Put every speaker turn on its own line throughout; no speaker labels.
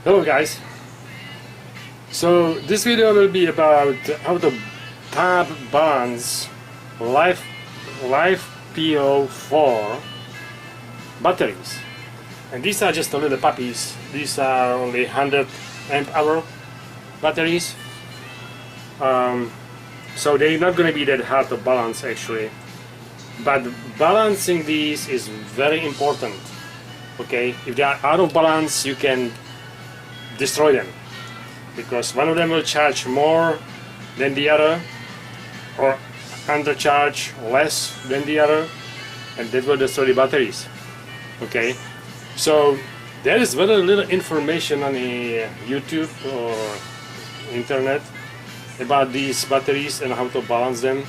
Hello guys, so this video will be about how to tab balance LiFePo4 batteries, and these are just the little puppies. These are only 100 amp hour batteries, so they're not going to be that hard to balance actually, but balancing these is very important. Okay, if they are out of balance, you can destroy them, because one of them will charge more than the other, or undercharge less than the other, and that will destroy the batteries. Okay, so there is very little information on the YouTube or internet about these batteries and how to balance them,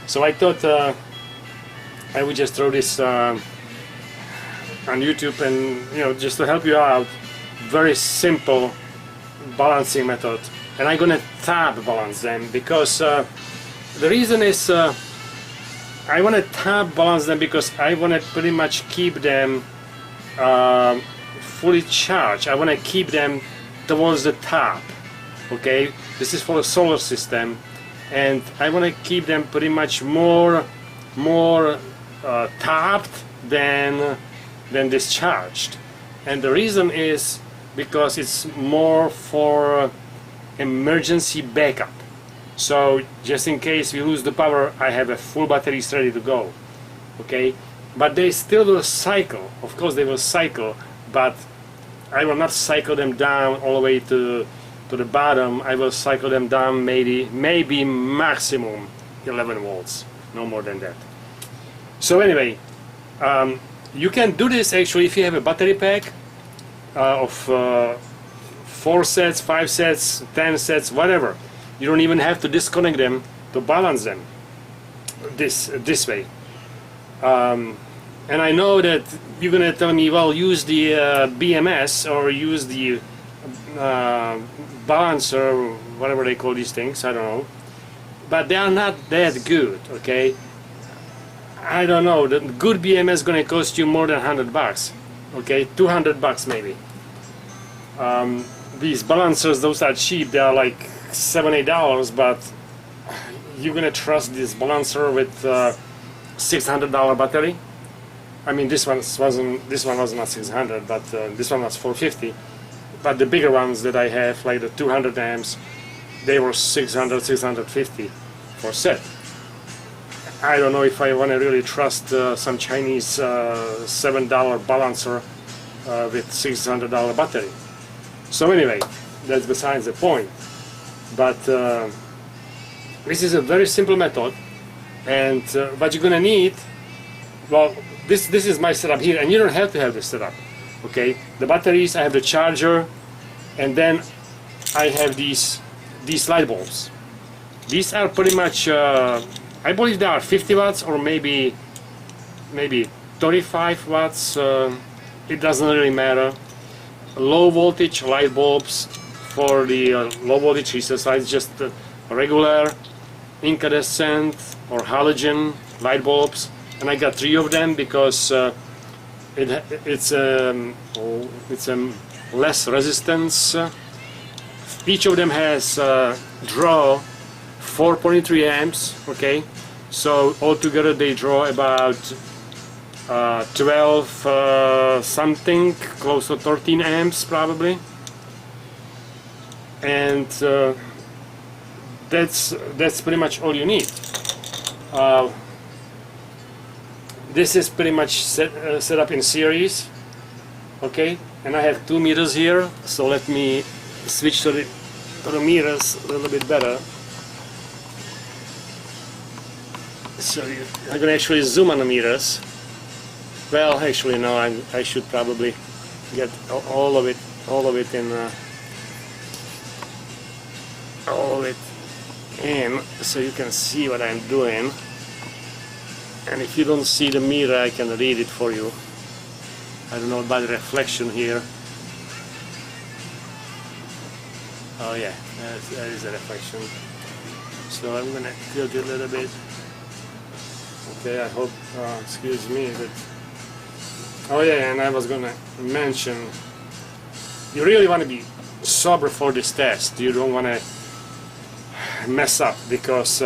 so I thought I would just throw this on YouTube, and just to help you out, very simple balancing method. And I'm gonna tab balance them, because the reason is I want to tab balance them because I want to pretty much keep them fully charged. I want to keep them towards the top. Okay, this is for the solar system, and I want to keep them pretty much more tapped than discharged. And the reason is because it's more for emergency backup. So just in case we lose the power, I have a full batteries ready to go. Okay, but they still will cycle. Of course they will cycle, but I will not cycle them down all the way to the bottom. I will cycle them down maybe maximum 11 volts, no more than that. So anyway, you can do this actually if you have a battery pack of 4 sets, 5 sets, 10 sets, whatever. You don't even have to disconnect them to balance them this way. And I know that you're gonna tell me, well, use the BMS or use the balancer, whatever they call these things, I don't know, but they are not that good. Okay, I don't know, the good BMS is gonna cost you more than $100. Okay, $200 maybe. These balancers, those are cheap. They are like $7-8, but you're gonna trust this balancer with $600 battery? I mean, this one was not 600, but this one was 450. But the bigger ones that I have, like the 200 amps, they were 600, 650 for set. I don't know if I want to really trust some Chinese $7 balancer with $600 battery. So anyway, that's besides the point. But this is a very simple method, and what you're gonna need, well, this is my setup here, and you don't have to have this setup. Okay, the batteries, I have the charger, and then I have these light bulbs. These are pretty much I believe they are 50 watts or maybe 35 watts. It doesn't really matter. Low voltage light bulbs for the low voltage resistance, just regular incandescent or halogen light bulbs, and I got 3 of them because it's less resistance. Each of them has draw 4.3 amps. Okay, so altogether they draw about 12 something, close to 13 amps probably, and that's pretty much all you need. This is pretty much set up in series. Okay, and I have 2 meters here, so let me switch to the meters a little bit better. So I'm gonna actually zoom on the meters. Well, actually no, I should probably get all of it in so you can see what I'm doing. And if you don't see the meter, I can read it for you. I don't know about the reflection here. Oh yeah, that is a reflection. So I'm gonna tilt it a little bit. Okay, I hope, excuse me, but oh yeah, and I was gonna mention you really want to be sober for this test. You don't want to mess up, because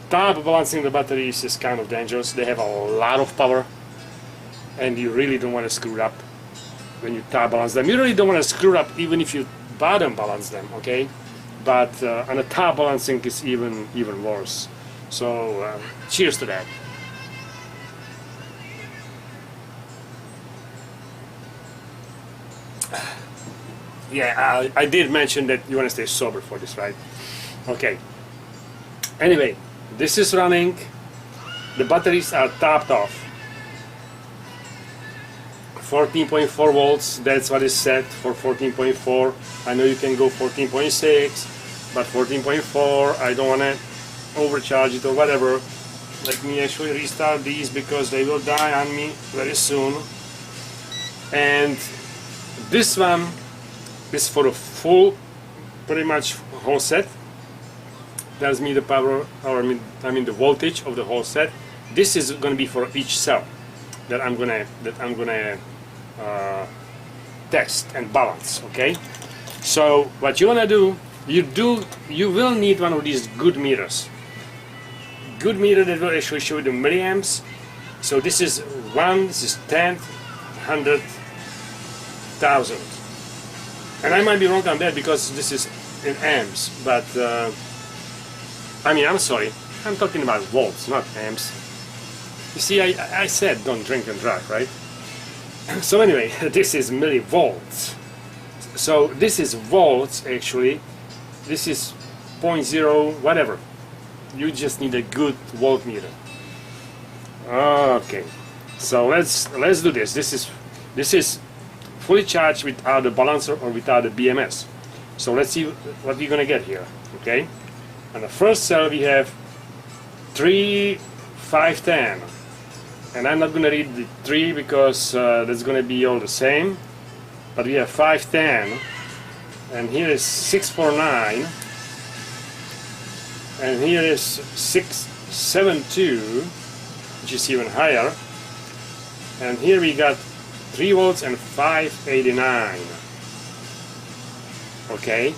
tab balancing the batteries is kind of dangerous. They have a lot of power, and you really don't want to screw up when you tab balance them. You really don't want to screw up even if you bottom balance them, okay? But on a tab balancing is even worse. So cheers to that. Yeah, I did mention that you want to stay sober for this, right? Okay. Anyway, this is running. The batteries are topped off. 14.4 volts, that's what is set for 14.4. I know you can go 14.6, but 14.4, I don't want to overcharge it or whatever. Let me actually restart these because they will die on me very soon. And this one is for a full, pretty much whole set. Tells me the power, or I mean the voltage of the whole set. This is going to be for each cell that I'm gonna test and balance. Okay. So what you wanna do, you will need one of these good meters. Good meter that will actually show you the milliamps. So this is 1, this is 10, 100, 1000. And I might be wrong on that because this is in amps, but I mean, I'm sorry, I'm talking about volts, not amps. You see, I said don't drink and drive, right? So anyway, this is millivolts. So this is volts actually. This is 0.0 whatever. You just need a good voltmeter. Okay, so let's do this. This is fully charged without the balancer or without the BMS. So let's see what we're gonna get here. Okay, on the first cell we have 3, 5, 10, and I'm not gonna read the 3 because that's gonna be all the same. But we have 5, 10, and here is 6, 4, 9, and here is 6, 7, 2, which is even higher, and here we got 3 volts and 589. Okay,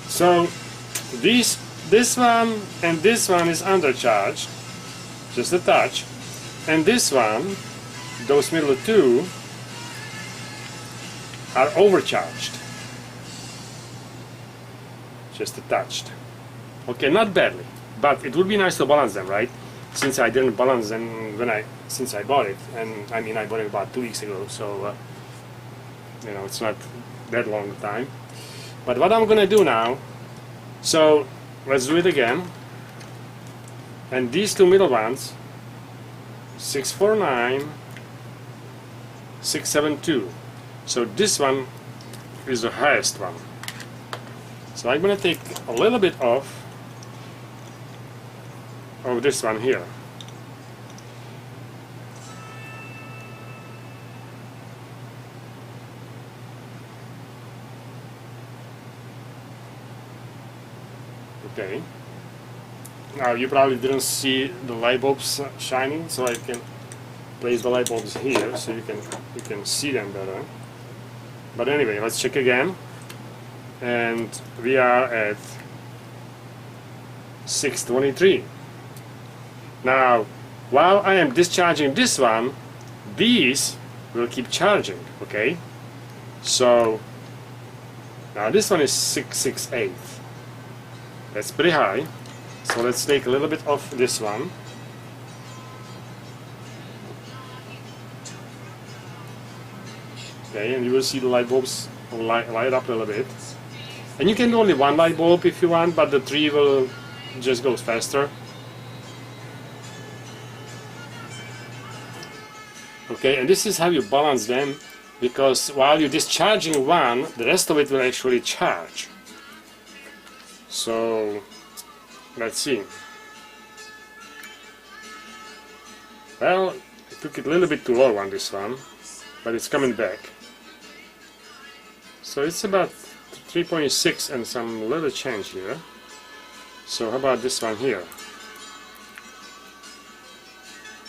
so this one and this one is undercharged, just a touch, and this one, those middle two, are overcharged, just a touch. Okay, not badly, but it would be nice to balance them, right? Since I didn't balance them since I bought it, and I mean I bought it about 2 weeks ago, so you know, it's not that long a time. But what I'm gonna do now, so let's do it again. And these two middle ones, 649, 672. So this one is the highest one. So I'm gonna take a little bit off of this one here. Okay. Now you probably didn't see the light bulbs shining, so I can place the light bulbs here so you can see them better. But anyway, let's check again. And we are at 623. Now, while I am discharging this one, these will keep charging, okay? So, now this one is 668. That's pretty high. So let's take a little bit off this one. Okay, and you will see the light bulbs light up a little bit. And you can do only one light bulb if you want, but the 3 will just go faster. Okay, and this is how you balance them, because while you're discharging one, the rest of it will actually charge. So, let's see. Well, I took it a little bit too low on this one, but it's coming back. So it's about 3.6 and some little change here. So how about this one here?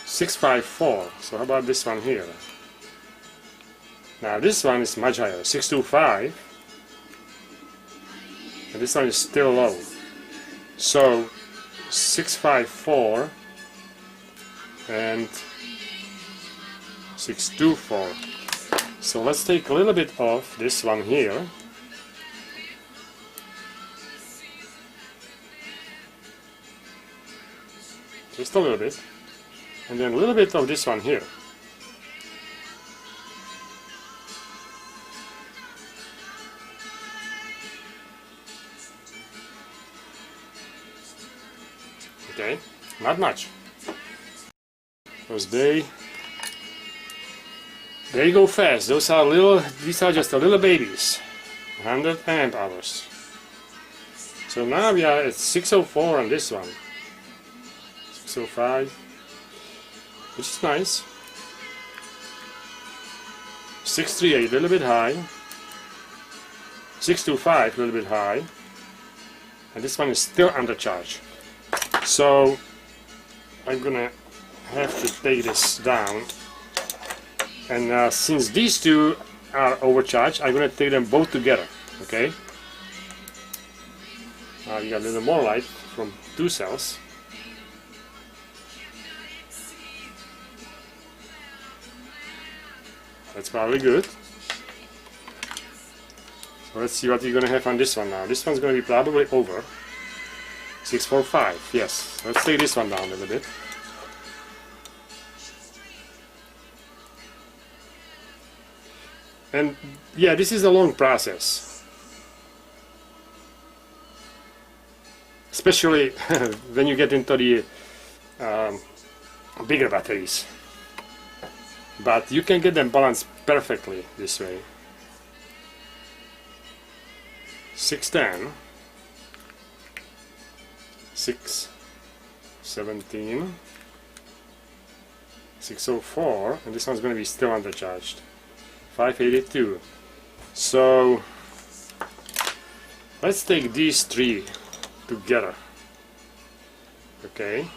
654. So how about this one here? Now this one is much higher, 625, and this one is still low. So 654 and 624. So let's take a little bit off this one here. Just a little bit. And then a little bit of this one here. Okay, not much. Because they go fast. These are just the little babies. 100 amp hours. So now we are at 604 on this one. 605, which is nice. 638, a little bit high. 625, a little bit high. And this one is still under charge. So I'm gonna have to take this down. And since these two are overcharged, I'm gonna take them both together. Okay. You got a little more light from 2 cells. That's probably good. So let's see what you're gonna have on this one now. This one's gonna be probably over. 645, yes. Let's take this one down a little bit. And yeah, this is a long process. Especially when you get into the bigger batteries. But you can get them balanced perfectly this way. 610, 617, 604, and this one's going to be still undercharged. 582. So let's take these 3 together. Okay.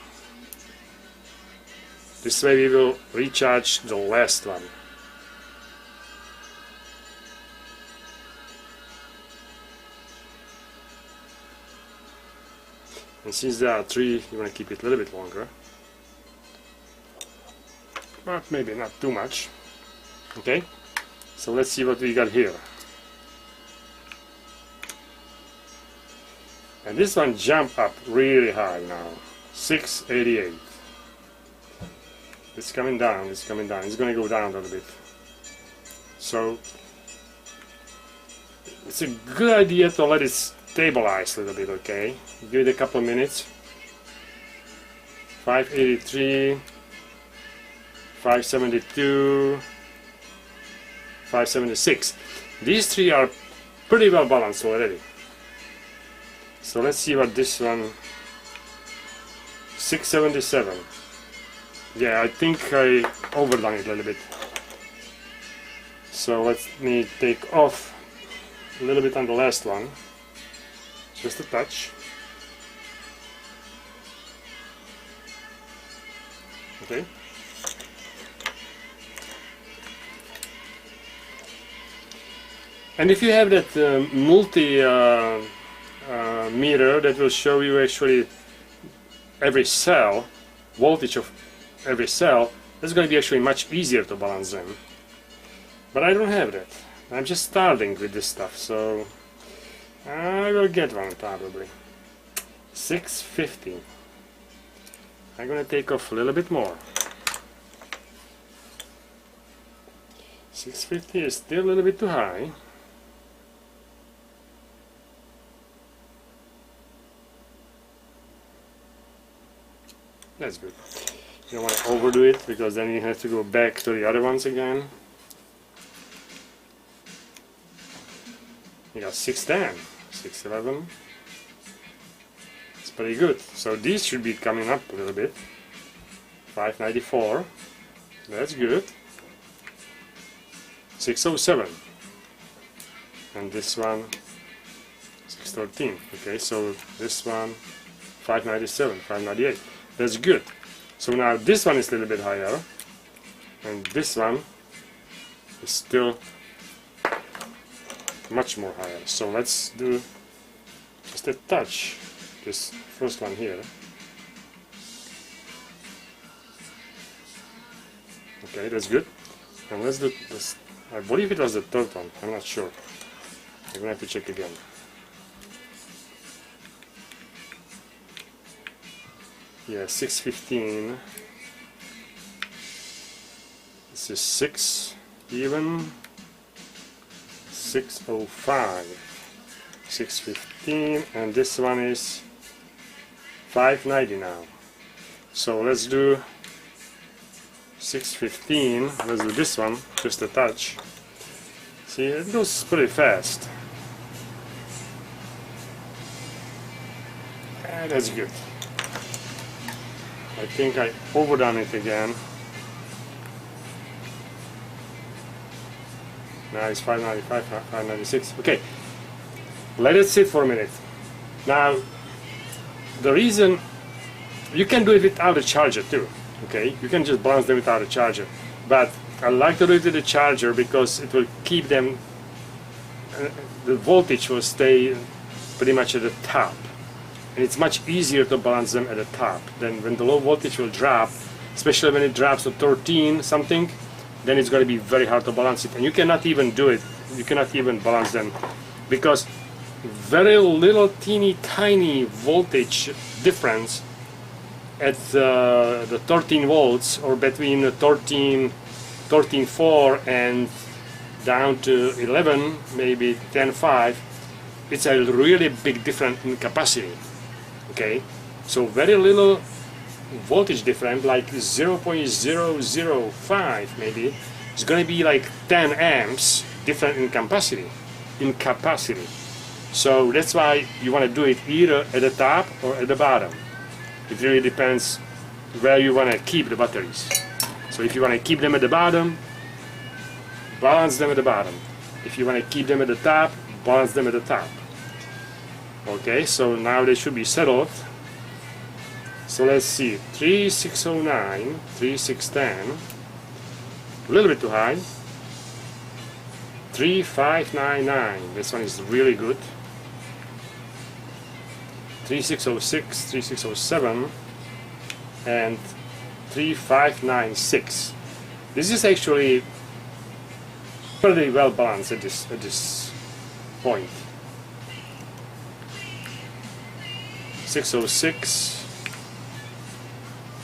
This way we will recharge the last one. And since there are 3, you want to keep it a little bit longer. But maybe not too much. Okay, so let's see what we got here. And this one jumped up really high now. 688. It's coming down, it's coming down. It's going to go down a little bit. So it's a good idea to let it stabilize a little bit, okay? Give it a couple of minutes. 583, 572, 576. These 3 are pretty well balanced already. So let's see what this one. 677. Yeah, I think I overdone it a little bit. So let me take off a little bit on the last one. Just a touch. Okay. And if you have that multi meter that will show you actually every cell, voltage of every cell, it's going to be actually much easier to balance them. But I don't have that. I'm just starting with this stuff, so I will get one probably. 650. I'm going to take off a little bit more. 650 is still a little bit too high. That's good. You don't want to overdo it because then you have to go back to the other ones again. You got 610, 611. It's pretty good. So these should be coming up a little bit. 594. That's good. 607. And this one 613. Okay, so this one 597, 598. That's good. So now this one is a little bit higher, and this one is still much more higher. So let's do just a touch this first one here. Okay, that's good. And let's do this. I believe it was the third one, I'm not sure. I'm gonna have to check again. Yeah, 615. This is 6 even. 605. 615, and this one is 590 now. So let's do 615. Let's do this one, just a touch. See, it goes pretty fast. And that's good. I think I overdone it again. Now it's 595, 596. Okay, let it sit for a minute. Now, the reason you can do it without a charger too. Okay, you can just balance them without a charger. But I like to do it with a charger because it will keep them. The voltage will stay pretty much at the top, and it's much easier to balance them at the top. Then when the low voltage will drop, especially when it drops to 13 something, then it's going to be very hard to balance it, and you cannot even do it. You cannot even balance them because very little teeny tiny voltage difference at the 13 volts, or between the 13.4 and down to 11, maybe 10.5. It's a really big difference in capacity. Okay, so very little voltage difference, like 0.005 maybe, it's going to be like 10 amps different in capacity. So that's why you want to do it either at the top or at the bottom. It really depends where you want to keep the batteries. So if you want to keep them at the bottom, balance them at the bottom. If you want to keep them at the top, balance them at the top. Okay, so now they should be settled. So let's see, 3609, 3610, a little bit too high. 3599, this one is really good. 3606, 3607, and 3596. This is actually pretty well balanced at this point. 606,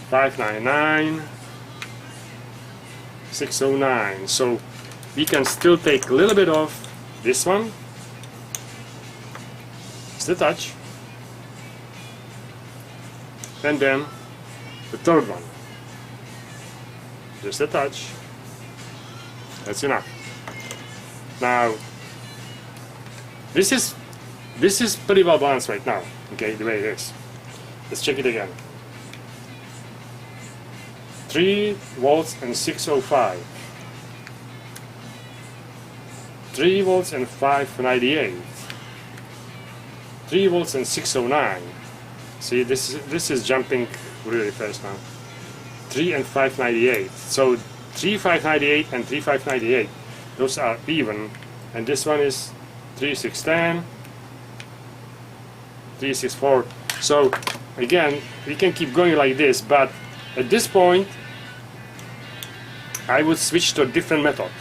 599, 609. So we can still take a little bit of this one, just a touch, and then the third one, just a touch. That's enough. Now this is pretty well balanced right now. Okay, the way it is. Let's check it again. 3 volts and 605. 3 volts and 598. 3 volts and 609. See, this is jumping really fast now. 3 and 598. So 3598 and 3598, those are even, and this one is 3610, 364. So again, we can keep going like this, but at this point I would switch to a different method.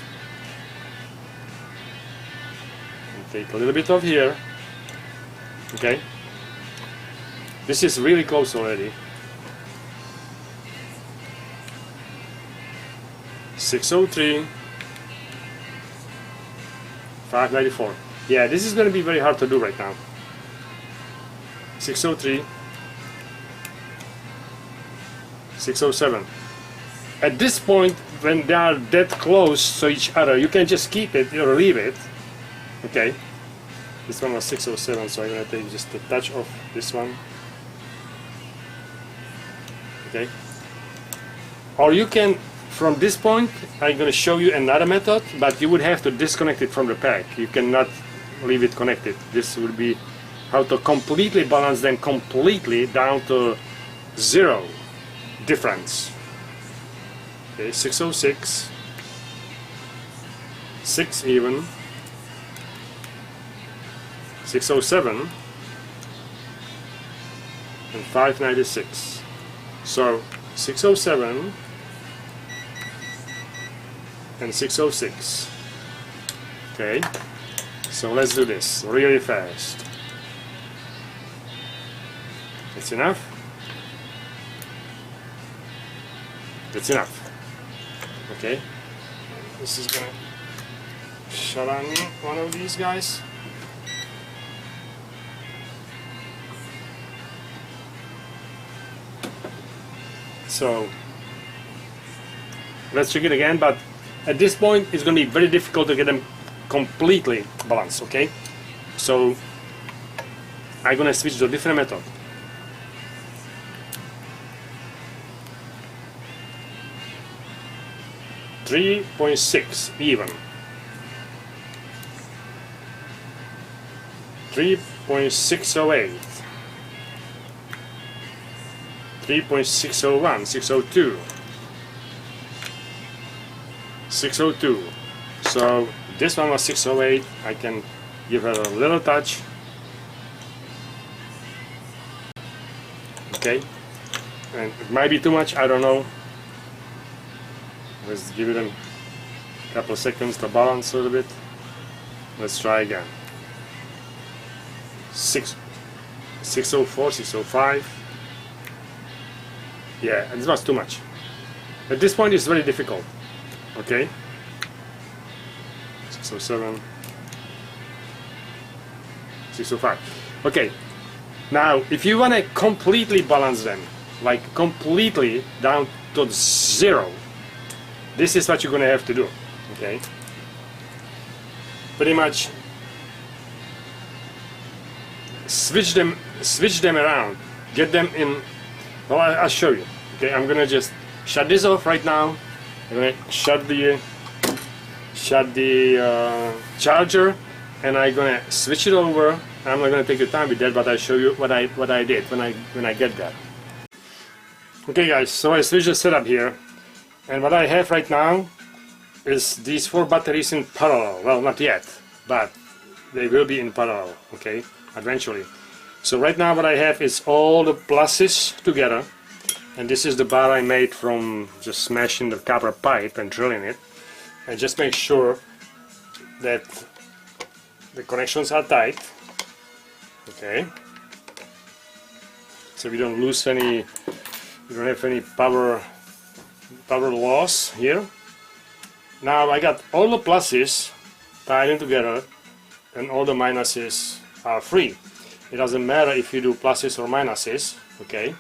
Take a little bit of here. Okay, this is really close already. 603, 594. Yeah, this is going to be very hard to do right now. 603, 607. At this point, when they are that close to each other, you can just keep it or leave it. Okay, this one was 607, so I'm going to take just a touch of this one. Okay, or you can, from this point, I'm going to show you another method, but you would have to disconnect it from the pack. You cannot leave it connected. This would be how to completely balance them completely down to 0 difference. Okay, 606, 6 even, 607, and 596. So 607 and 606. Okay, so let's do this really fast. That's enough. That's enough. Okay, this is gonna shut on me one of these guys. So let's check it again, but at this point it's going to be very difficult to get them completely balanced. Okay, so I'm going to switch to a different method. .6 even, 3.608, 3.601, 602, 602. So this one was 608. I can give her a little touch. Okay, and it might be too much, I don't know. Let's give it a couple of seconds to balance a little bit. Let's try again. 604, 605. Yeah, and this was too much. At this point it's very difficult. Okay, 607, 605. Okay, now if you want to completely balance them, like completely down to 0, this is what you're going to have to do. Okay, pretty much switch them around, get them in. Well, I'll show you. Okay, I'm gonna just shut this off right now. I'm gonna shut the charger, and I'm gonna switch it over. I'm not gonna take your time with that, but I'll show you what I did when I get that. Okay, guys. So I switched the setup here, and what I have right now is these 4 batteries in parallel. Well, not yet, but they will be in parallel. Okay, eventually. So right now what I have is all the pluses together, and this is the bar I made from just smashing the copper pipe and drilling it, and just make sure that the connections are tight. Okay, so we don't lose any, we don't have any power loss here. Now I got all the pluses tied in together and all the minuses are free. It doesn't matter if you do pluses or minuses, okay?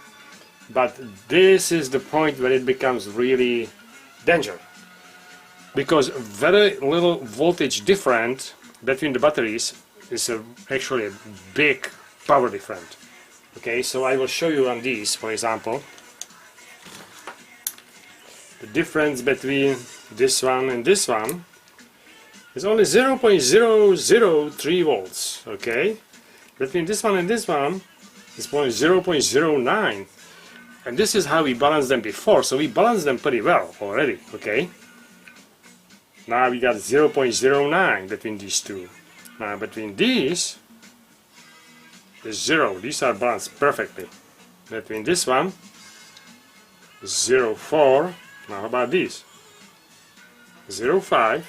But this is the point where it becomes really dangerous, because very little voltage difference between the batteries is actually a big power difference. Okay, so I will show you on these, for example, the difference between this one and this one is only 0.003 volts. Okay, between this one and this one is 0.09, and this is how we balanced them before, so we balanced them pretty well already. Okay, now we got 0.09 between these two. Now between these is 0. These are balanced perfectly. Between this one 0.4. Now how about these? 0.5.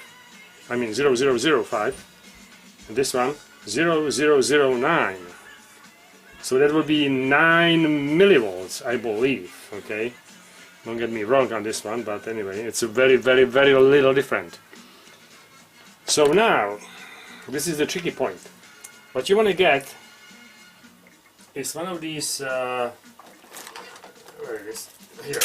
I mean 0.005. And this one 0.009. So that would be 9 millivolts, I believe. Okay, don't get me wrong on this one, but anyway, it's a very little different. So now this is the tricky point. What you want to get is one of these where it is? Here.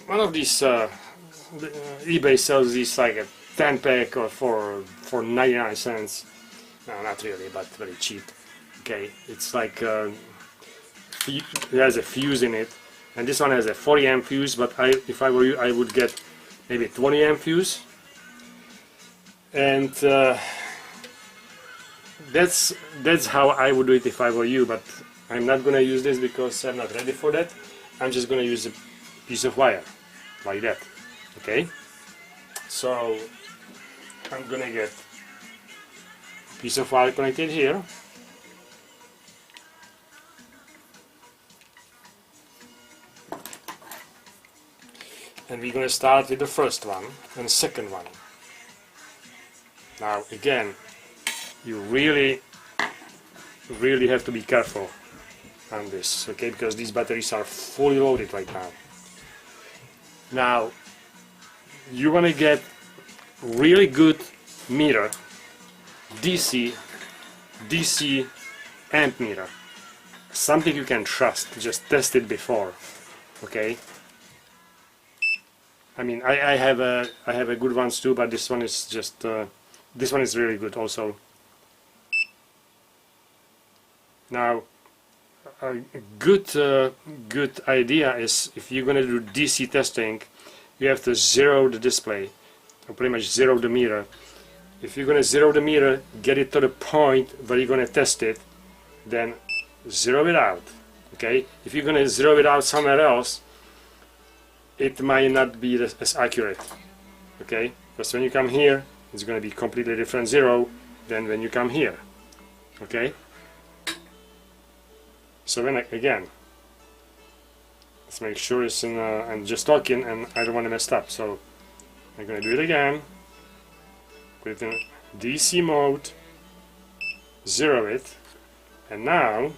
One of these eBay sells these like a 10 pack or for 99 cents. No, not really, but very cheap. Okay, it's like it has a fuse in it, and this one has a 40 amp fuse, but if I were you, I would get maybe 20 amp fuse, and that's how I would do it if I were you. But I'm not gonna use this because I'm not ready for that. I'm just gonna use a piece of wire like that. Okay, so I'm gonna get a piece of wire connected here. And we're gonna start with the first one and second one. Now again, you really have to be careful on this, okay, because these batteries are fully loaded right now. Now you want to get really good meter, DC amp meter, something you can trust. Just test it before, okay. I mean, I have a good ones too, but this one is just this one is really good also. Now a good idea is, if you're gonna do DC testing, you have to zero the display, or pretty much zero the meter. If you're gonna zero the meter, get it to the point where you're gonna test it, then zero it out, okay. If you're gonna zero it out somewhere else, it might not be as accurate, okay, because when you come here, it's gonna be completely different zero than when you come here, okay. So then again, let's make sure it's in. I'm just talking and I don't want to mess up, so I'm gonna do it again. Put it in DC mode, zero it, and now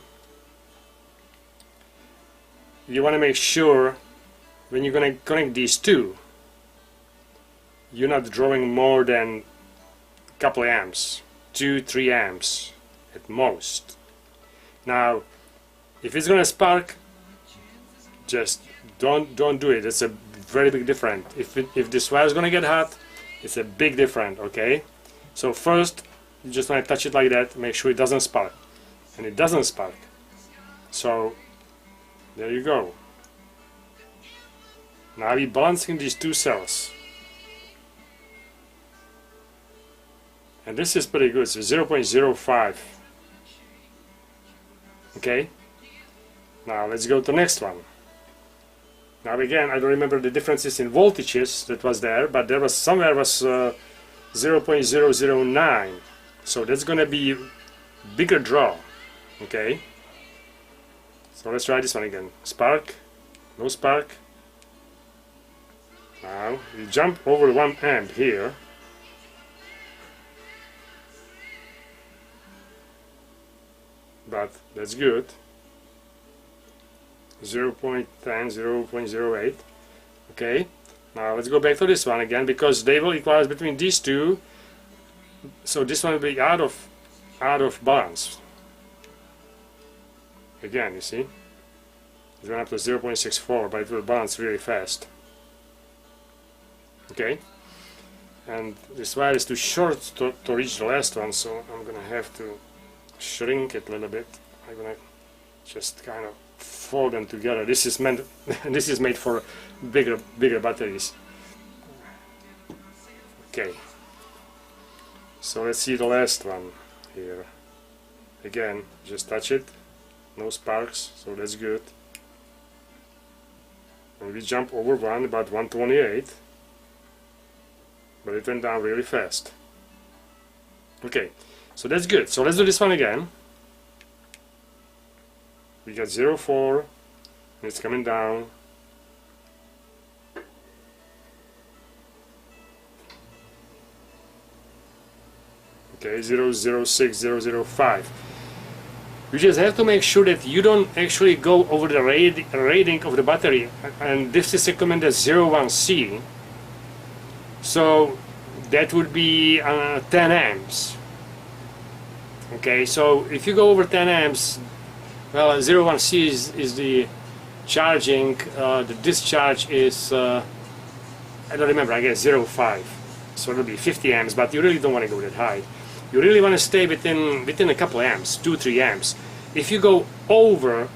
you want to make sure when you're gonna connect these two, you're not drawing more than a couple amps, 2-3 amps at most. Now, if it's gonna spark, just don't do it. It's a very big difference. If this wire is gonna get hot, it's a big difference. Okay. So first, you just wanna touch it like that. Make sure it doesn't spark, and it doesn't spark. So there you go. Now we're balancing these two cells, and this is pretty good. So 0.05. Okay. Now let's go to the next one. Now again, I don't remember the differences in voltages that was there, but there was somewhere was 0.009. So that's gonna be bigger draw. Okay. So let's try this one again. Spark, no spark. Now we jump over 1 amp here. But that's good. 0.10, 0.08. Okay, now let's go back to this one again, because they will equalize between these two, so this one will be out of balance. Again, you see, it's going up to 0.64, but it will balance really fast. Okay, and this wire is too short to reach the last one, so I'm gonna have to shrink it a little bit. I'm gonna just kind of fold them together. This is meant this is made for bigger batteries. Okay, so let's see the last one here. Again, just touch it, no sparks, so that's good. And we jump over one, about 128, but it went down really fast. Okay, so that's good. So let's do this one again. We got 0.4, and it's coming down. Okay, 0.06, 0.05. You just have to make sure that you don't actually go over the rating of the battery, and this is recommended 0.1C. So that would be 10 amps. Okay, so if you go over 10 amps, well, 0.1C is the charging, the discharge is, I don't remember, I guess 0.5. So it'll be 50 amps, but you really don't want to go that high. You really want to stay within a couple amps, 2-3 amps. If you go over,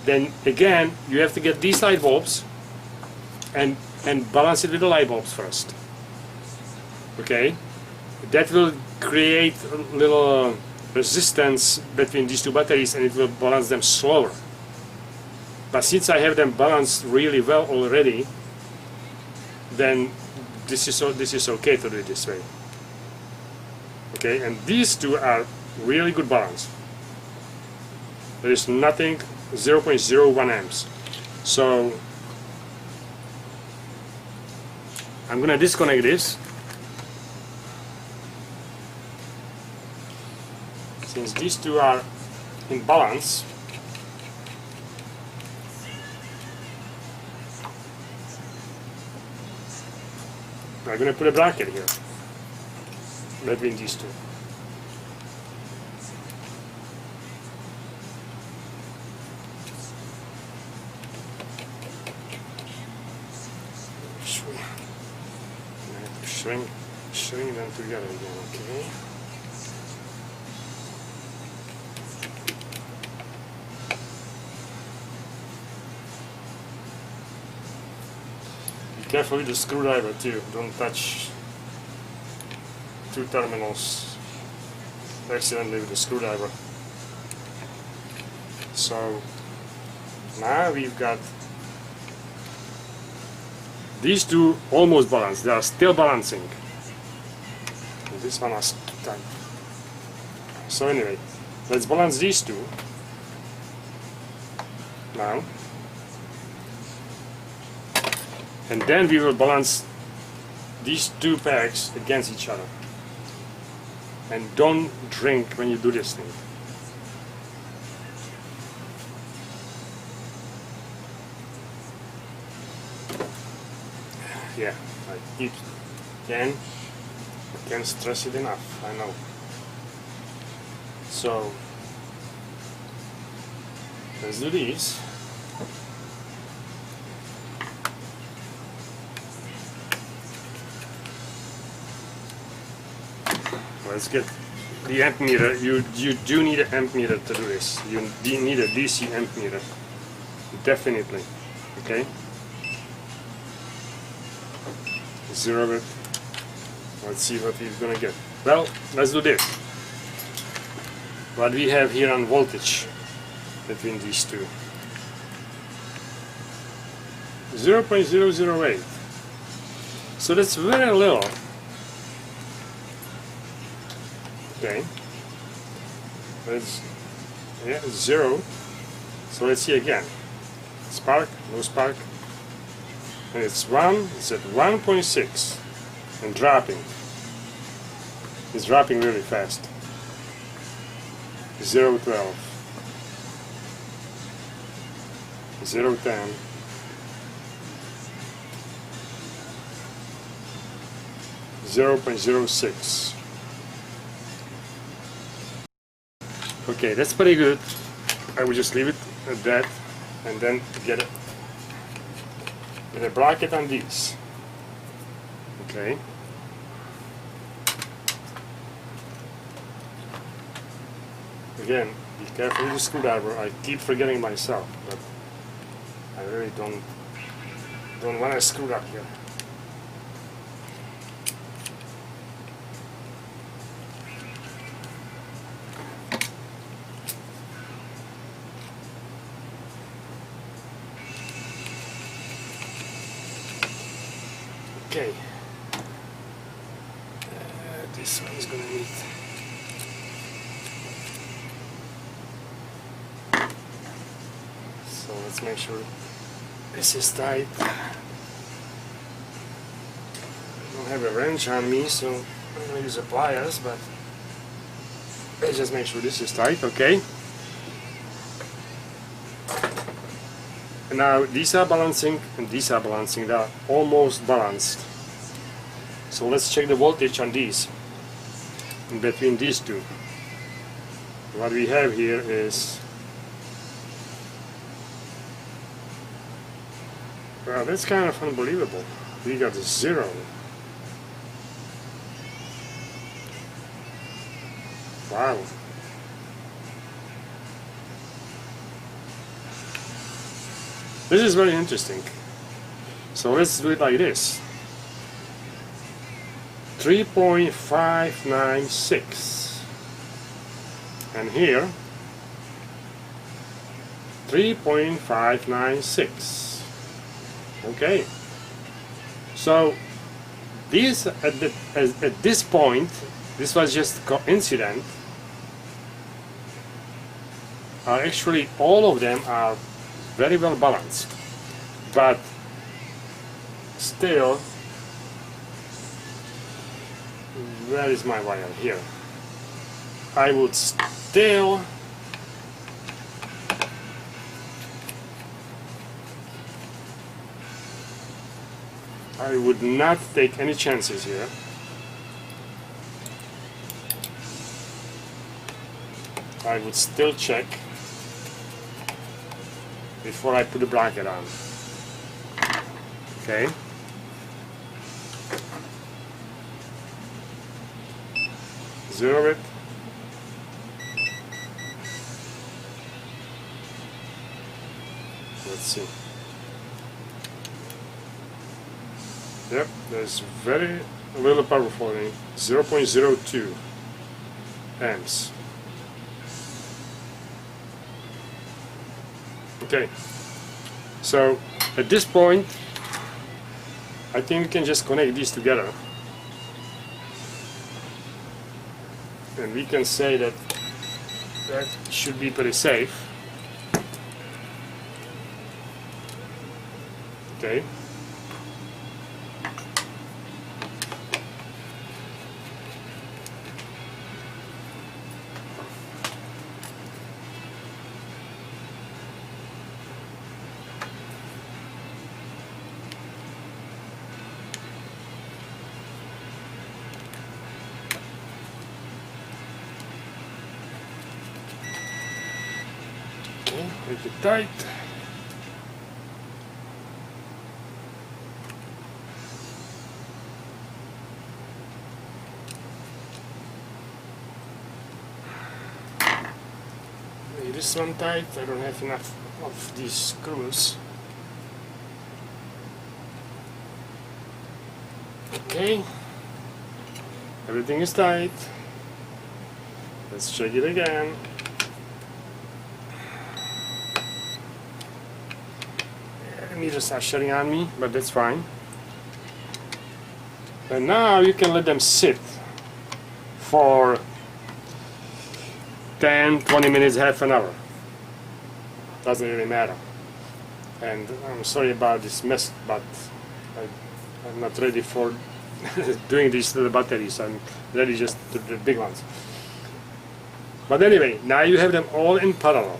then again, you have to get these light bulbs and balance it with the light bulbs first. Okay? That will create a little resistance between these two batteries, and it will balance them slower. But since I have them balanced really well already, then this is okay to do it this way. Okay, and these two are really good balance. There is nothing 0.01 amps. So I'm gonna disconnect this. Since these two are in balance, I'm going to put a bracket here between these two. Shrink them together again, okay? Be careful with the screwdriver too. Don't touch two terminals accidentally with the screwdriver. So now we've got these two almost balanced. They are still balancing. And this one is tight. So anyway, let's balance these two now. And then we will balance these two packs against each other. And don't drink when you do this thing. Yeah, I can't stress it enough, I know. So let's do these. Let's get the amp meter. You do need an amp meter to do this. You need a DC amp meter, definitely. Okay. Zero it. Let's see what he's gonna get. Well, let's do this. What we have here on voltage between these two. 0.008. So that's very little. Okay. Let's, yeah, 0. So let's see again. Spark, no spark. And it's at 1.6 and dropping. It's dropping really fast. 0.12, 0.10, 0.06. Okay, that's pretty good. I will just leave it at that and then get a bracket on these. Okay. Again, be careful with the screwdriver. I keep forgetting myself, but I really don't want to screw up here. Okay, this one's gonna need. So let's make sure this is tight. I don't have a wrench on me, so I'm gonna use the pliers, but let's just make sure this is tight. Okay. Now these are balancing and these are balancing. They are almost balanced. So let's check the voltage on these in between these two. What we have here is, well, that's kind of unbelievable. We got 0. Wow. This is very interesting. So let's do it like this. 3.596. And here 3.596. Okay. So these at this point this was just coincidence. Actually, all of them are very well balanced, but still, where is my wire? Here. I would still I would not take any chances here. I would still check before I put the bracket on. Okay. Zero it. Let's see. Yep, there's very little power flowing. 0.02 amps. Okay, so at this point I think we can just connect these together and we can say that that should be pretty safe. Okay. Make it tight. Make this one tight. I don't have enough of these screws. Okay. Everything is tight. Let's check it again. Meters are shutting on me, but that's fine. And now you can let them sit for 10, 20 minutes, half an hour. Doesn't really matter. And I'm sorry about this mess, but I'm not ready for doing these to the batteries. I'm ready just to the big ones. But anyway, now you have them all in parallel.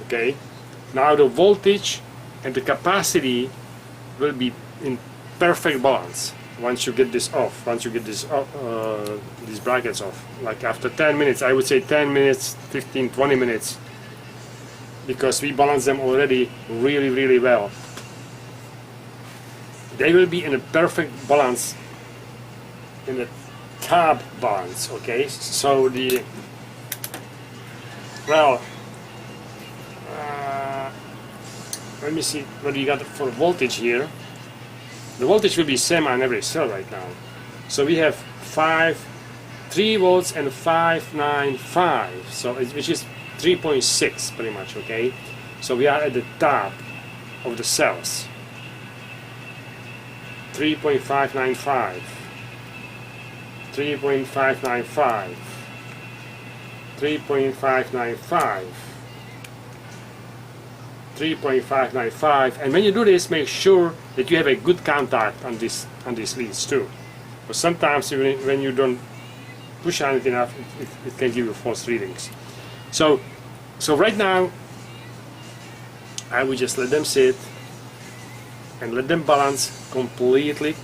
Okay. Now the voltage and the capacity will be in perfect balance once you get this off, once you get this these brackets off. Like after 10 minutes, I would say 10 minutes, 15, 20 minutes, because we balance them already really, really well. They will be in a perfect balance, in the top balance, okay? So the, well, let me see what you got for voltage here. The voltage will be same on every cell right now. So we have 3 volts and 595, so which is 3.6 pretty much, okay? So we are at the top of the cells. 3.595, 3.595, 3.595, 3.595, and when you do this, make sure that you have a good contact on these leads too. Because sometimes when you don't push on it enough, it can give you false readings. So right now, I would just let them sit and let them balance completely,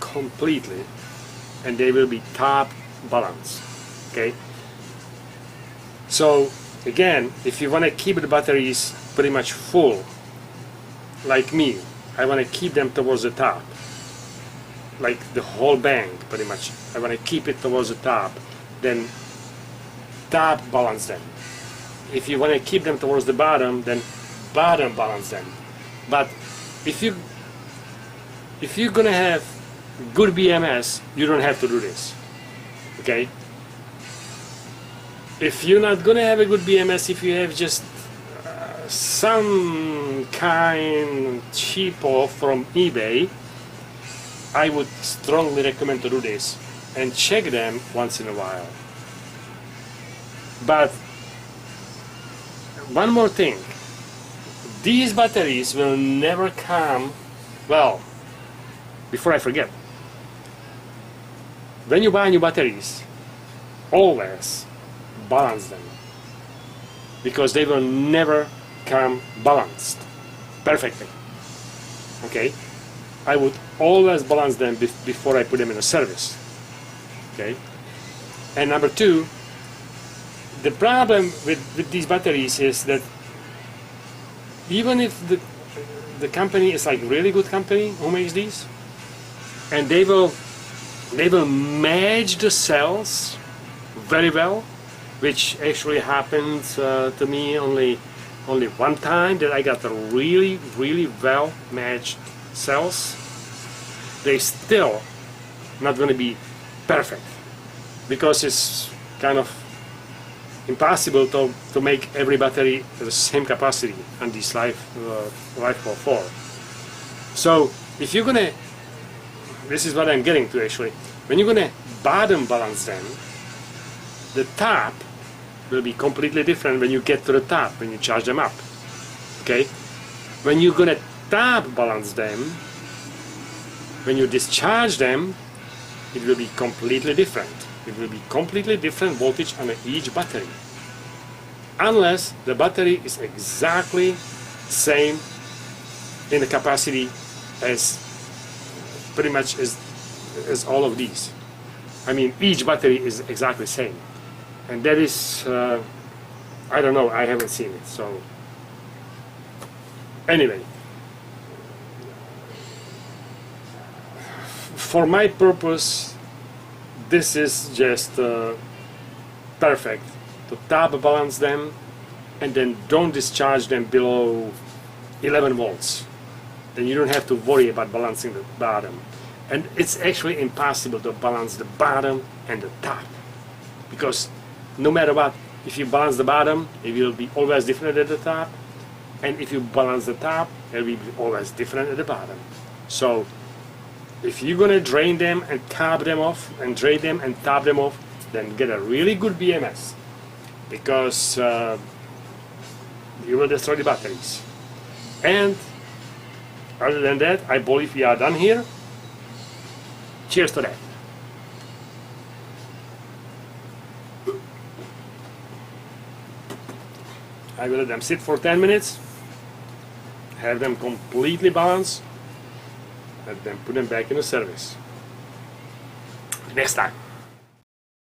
and they will be top balance. Okay. So again, if you want to keep the batteries pretty much full, like me, I want to keep them towards the top, like the whole bank pretty much. I want to keep it towards the top, then top balance them. If you want to keep them towards the bottom, then bottom balance them. But if you're gonna have good BMS, you don't have to do this. Okay? If you're not gonna have a good BMS, if you have just some kind cheapo from eBay, I would strongly recommend to do this and check them once in a while. But one more thing, these batteries will never come, well, before I forget, when you buy new batteries, always balance them, because they will never come balanced perfectly. Okay, I would always balance them before I put them in a service. Okay, and number two, the problem with these batteries is that even if the company is like really good company who makes these, and they will match the cells very well, which actually happened to me only one time, that I got the really well matched cells. They still not going to be perfect, because it's kind of impossible to make every battery the same capacity on this LiFePo4. So if you're gonna, this is what I'm getting to actually, when you're gonna bottom balance them, the top will be completely different when you get to the top, when you charge them up. Okay, when you're gonna top balance them, when you discharge them, it will be completely different. It will be completely different voltage on each battery, unless the battery is exactly same in the capacity as pretty much as all of these. I mean, each battery is exactly same, and that is I don't know, I haven't seen it. So anyway, for my purpose, this is just perfect to top balance them, and then don't discharge them below 11 volts. Then you don't have to worry about balancing the bottom. And it's actually impossible to balance the bottom and the top, because no matter what, if you balance the bottom, it will be always different at the top, and if you balance the top, it will be always different at the bottom. So if you're gonna drain them and top them off, and drain them and top them off, then get a really good BMS, because you will destroy the batteries. And other than that, I believe we are done here. Cheers to that. I will let them sit for 10 minutes, have them completely balanced, and then put them back in the service next time.